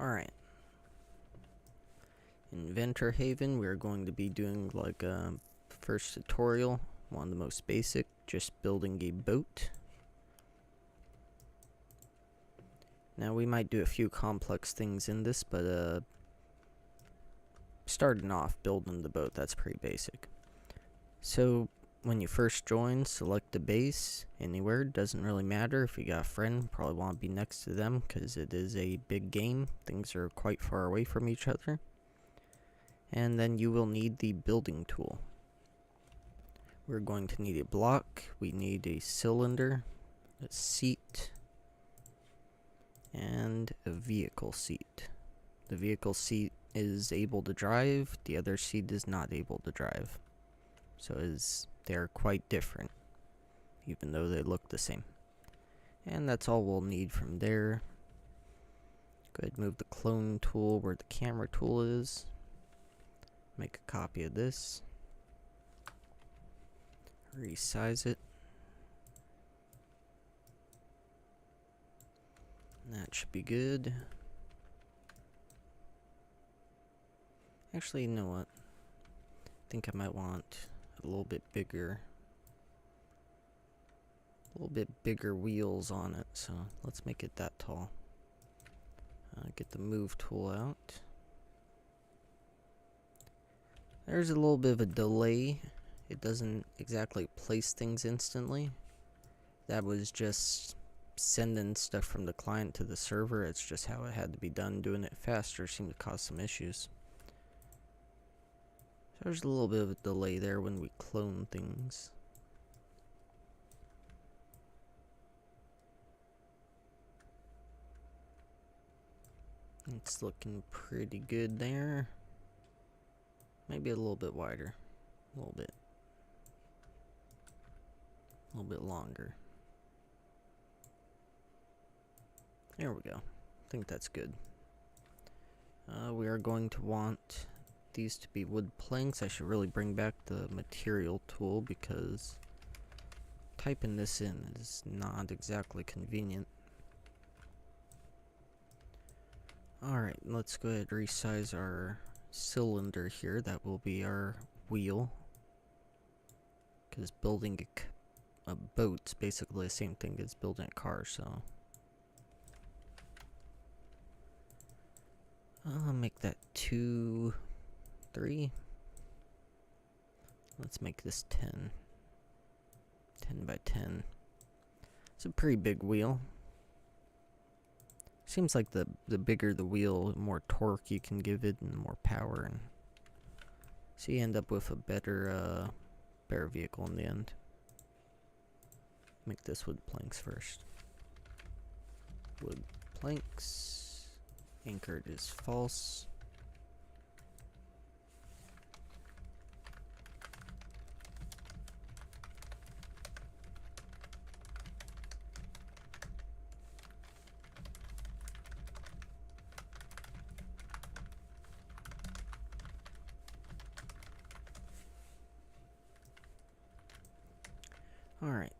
Alright. Inventor Haven, we're going to be doing like a first tutorial, one of the most basic, just building a boat. Now we might do a few complex things in this, but starting off building the boat, that's pretty basic. So when you first join, select a base anywhere, doesn't really matter. If you got a friend, probably want to be next to them because it is a big game. Things are quite far away from each other. And then you will need the building tool. We're going to need a block, we need a cylinder, a seat, and a vehicle seat. The vehicle seat is able to drive, the other seat is not able to drive. So they're quite different, even though they look the same. And that's all we'll need from there. Go ahead and move the clone tool where the camera tool is. Make a copy of this. Resize it. That should be good. Actually, you know what? I think I might want a little bit bigger wheels on it, so let's make it that tall. Get the move tool out. There's a little bit of a delay. It doesn't exactly place things instantly. That was just sending stuff from the client to the server. It's just how it had to be done. Doing it faster seemed to cause some issues. So there's a little bit of a delay there when we clone things. It's looking pretty good there. Maybe a little bit wider. A little bit longer. There we go. I think that's good. We are going to want these to be wood planks. I should really bring back the material tool because typing this in is not exactly convenient. Alright, let's go ahead and resize our cylinder here. That will be our wheel. Because building a boat's basically the same thing as building a car, so I'll make that 2, 3. Let's make this 10 by 10. It's a pretty big wheel. Seems like the bigger the wheel, the more torque you can give it and more power, and so you end up with a better vehicle in the end. Make this wood planks first. Wood planks. Anchored is false. Alright.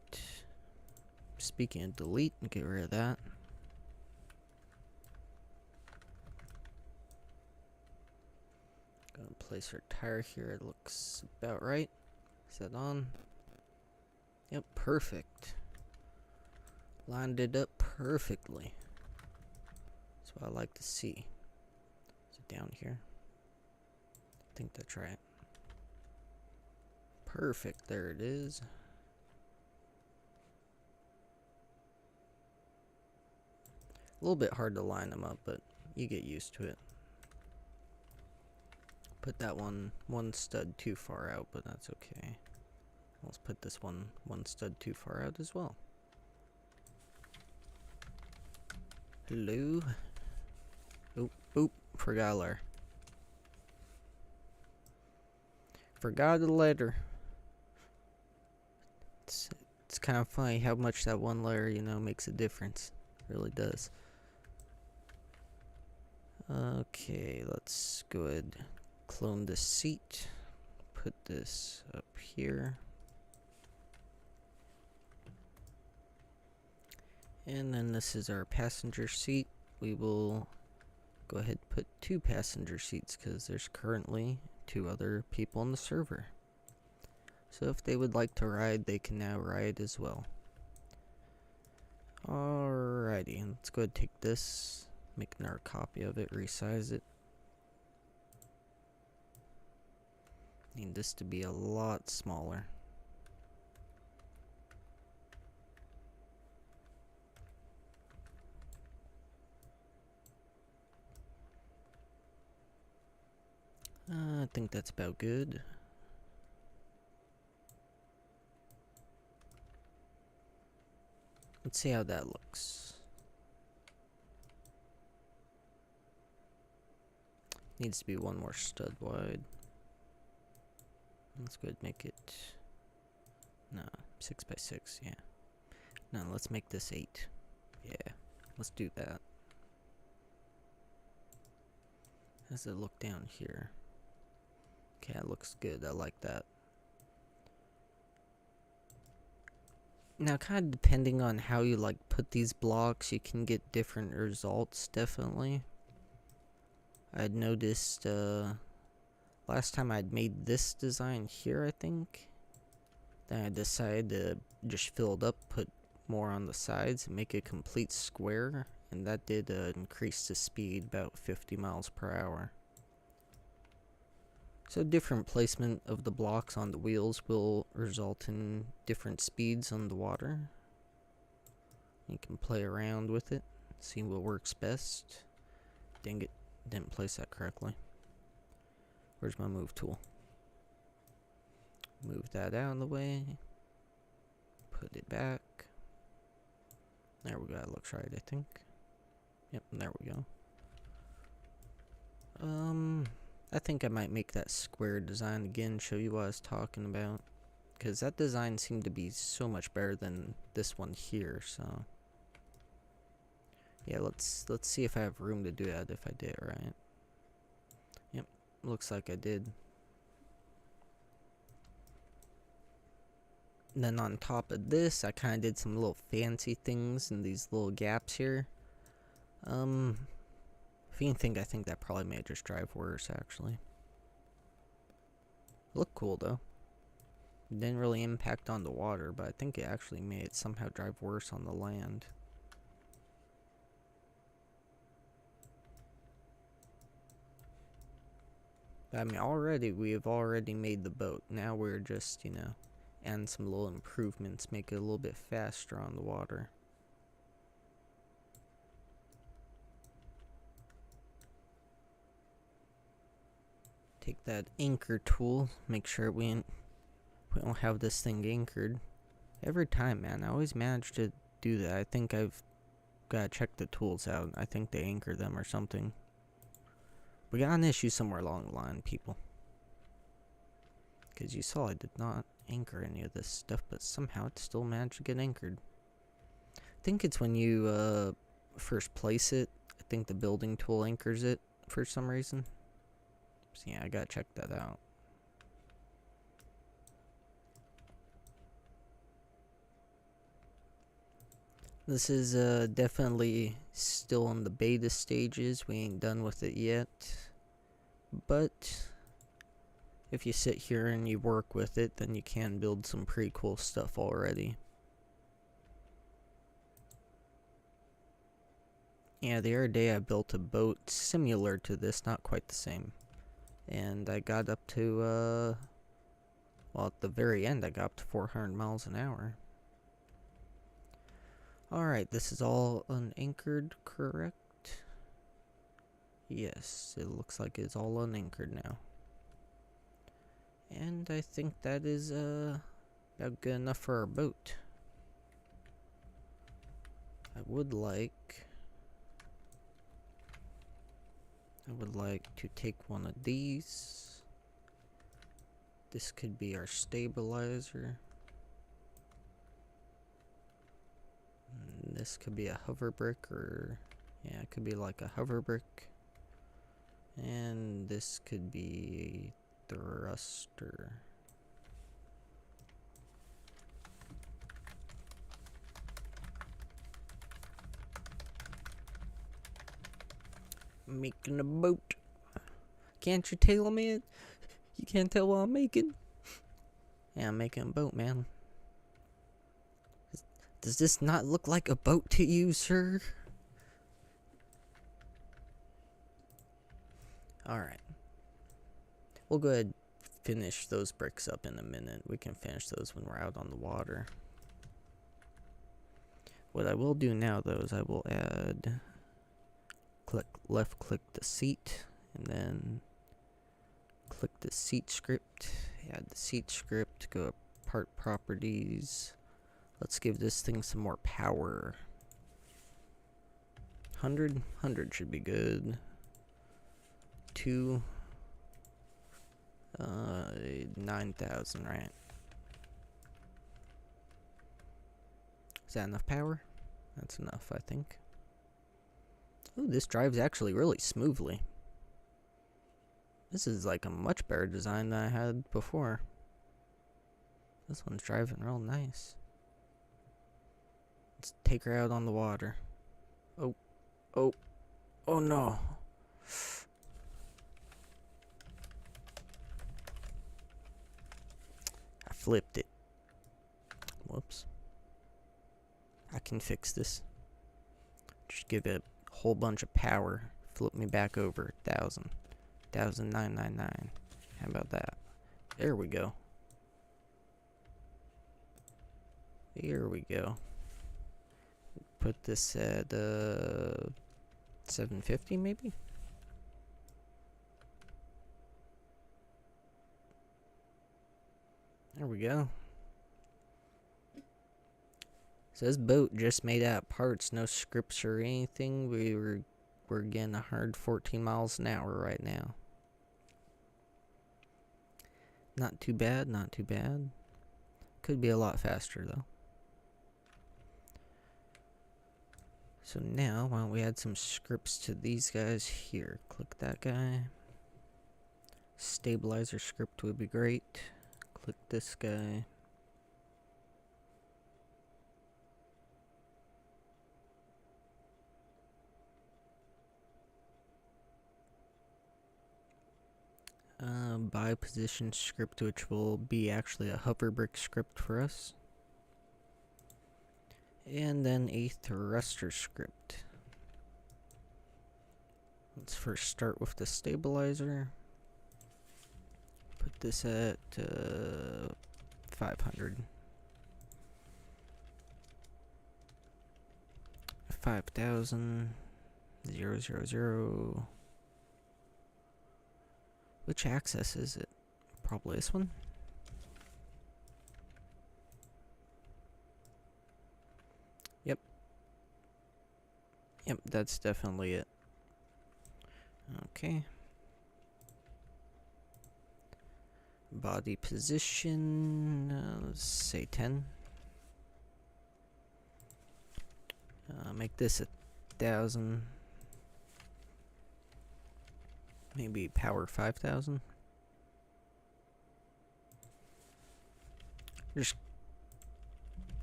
Speaking of delete, get rid of that. Gonna place our tire here. It looks about right. Is that on? Yep, perfect. Lined it up perfectly. That's what I like to see. Is it down here? I think that's right. Perfect, there it is. A little bit hard to line them up, but you get used to it. Put that one stud too far out, but that's okay. Let's put this one stud too far out as well. Hello. Oop, forgot a letter. Forgot a letter. It's kind of funny how much that one letter, makes a difference. It really does. Okay, let's go ahead, clone the seat, put this up here, and then this is our passenger seat. We will go ahead and put 2 passenger seats because there's currently 2 other people on the server. So if they would like to ride, they can now ride as well. Alrighty, let's go ahead and take this, make another copy of it, resize it. Need this to be a lot smaller. I think that's about good. Let's see how that looks. Needs to be 1 more stud wide. Let's go ahead and make it, no, 6 by 6, yeah. No, let's make this 8. Yeah, let's do that. How does it look down here? Okay, that looks good, I like that. Now, kind of depending on how you like put these blocks, you can get different results, definitely. I'd noticed, last time I'd made this design here, I think. Then I decided to just fill it up, put more on the sides, and make a complete square. And that did increase the speed about 50 miles per hour. So different placement of the blocks on the wheels will result in different speeds on the water. You can play around with it, see what works best. Dang it, didn't place that correctly. Where's my move tool? Move that out of the way. Put it back. There we go, that looks right, I think. Yep, there we go. I think I might make that square design again, show you what I was talking about. Because that design seemed to be so much better than this one here, so. Yeah, let's see if I have room to do that if I did it right. Yep, looks like I did. And then on top of this, I kind of did some little fancy things in these little gaps here. If anything, I think that probably made it just drive worse, actually. Look cool, though. It didn't really impact on the water, but I think it actually made it somehow drive worse on the land. I mean, we have already made the boat. Now we're just, you know, adding some little improvements, make it a little bit faster on the water. Take that anchor tool, make sure we don't have this thing anchored. Every time, man, I always manage to do that. I think I've gotta check the tools out. I think they anchor them or something. We got an issue somewhere along the line, people. Because you saw I did not anchor any of this stuff, but somehow it still managed to get anchored. I think it's when you first place it. I think the building tool anchors it for some reason. So yeah, I gotta check that out. This is definitely still in the beta stages. We ain't done with it yet. But if you sit here and you work with it, then you can build some pretty cool stuff already. Yeah, the other day I built a boat similar to this, not quite the same. And I got up to, well, at the very end, I got up to 400 miles an hour. Alright, this is all unanchored, correct? Yes, it looks like it's all unanchored now. And I think that is, about good enough for our boat. I would like to take one of these. This could be our stabilizer. And this could be a hover brick, or yeah, it could be like a hover brick. And this could be a thruster. Making a boat. Can't you tell me it? You can't tell what I'm making? Yeah, I'm making a boat, man. Does this not look like a boat to you, sir? Alright. We'll go ahead and finish those bricks up in a minute. We can finish those when we're out on the water. What I will do now, though, is I will add... left click the seat, and then click the seat script. Add the seat script, go to part properties. Let's give this thing some more power. 100 should be good. 2 9,000, right? Is that enough power? That's enough, I think. Ooh, this drives actually really smoothly. This is like a much better design than I had before. This one's driving real nice. Let's take her out on the water. Oh no. I flipped it. Whoops. I can fix this. Just give it a whole bunch of power. Flip me back over 1,000. 1,999. How about that? There we go. Here we go. Put this at 750 maybe? There we go. So this boat just made out of parts, no scripts or anything. We're getting 114 miles an hour right now. Not too bad, not too bad. Could be a lot faster though. So now, why don't we add some scripts to these guys here? Click that guy. Stabilizer script would be great. Click this guy. Buy position script, which will be actually a hover brick script for us. And then a thruster script. Let's first start with the stabilizer. Put this at 500. 5,000. 000. Which axis is it? Probably this one. Yep, that's definitely it. Okay. Body position, let's say 10. Make this 1,000. Maybe power 5,000. Just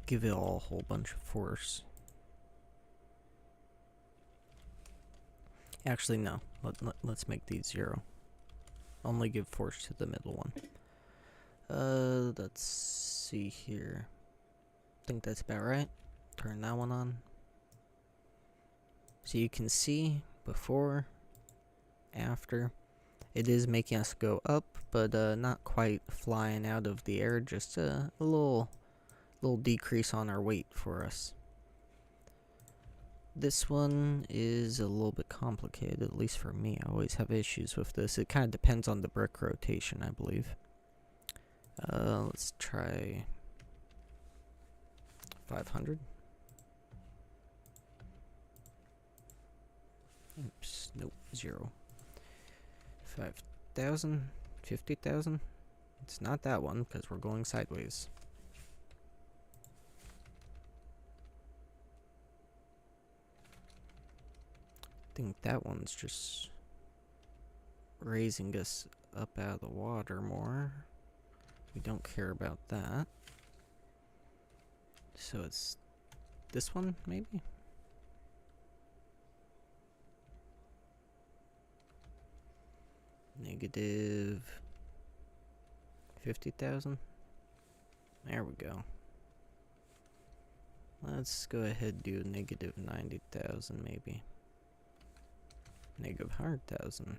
give it all a whole bunch of force. Actually, no. Let's make these 0. Only give force to the middle one. Let's see here. I think that's about right. Turn that one on. So you can see before, after. It is making us go up, but not quite flying out of the air. Just a little decrease on our weight for us. This one is a little bit complicated, at least for me. I always have issues with this. It kind of depends on the brick rotation, I believe. Let's try 500. Oops, nope, 0. 5,000, 50,000. It's not that one because we're going sideways. I think that one's just raising us up out of the water more. We don't care about that. So it's this one, maybe? Negative 50,000. There we go. Let's go ahead and do negative 90,000 maybe. Negative 100,000.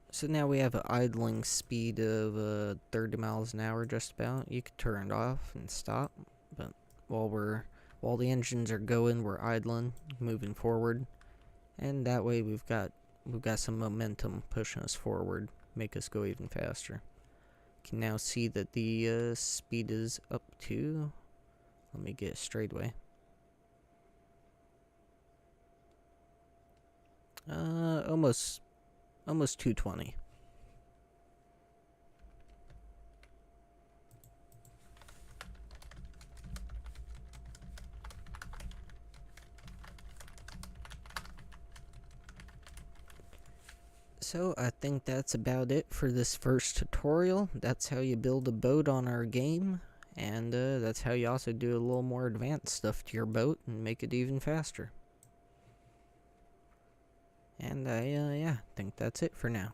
So now we have an idling speed of 30 miles an hour just about. You could turn it off and stop, but while the engines are going, we're idling, moving forward, and that way we've got some momentum pushing us forward, make us go even faster. You can now see that the speed is up to, let me get a straightaway. Almost 220. So I think that's about it for this first tutorial. That's how you build a boat on our game, and that's how you also do a little more advanced stuff to your boat and make it even faster. And I think that's it for now.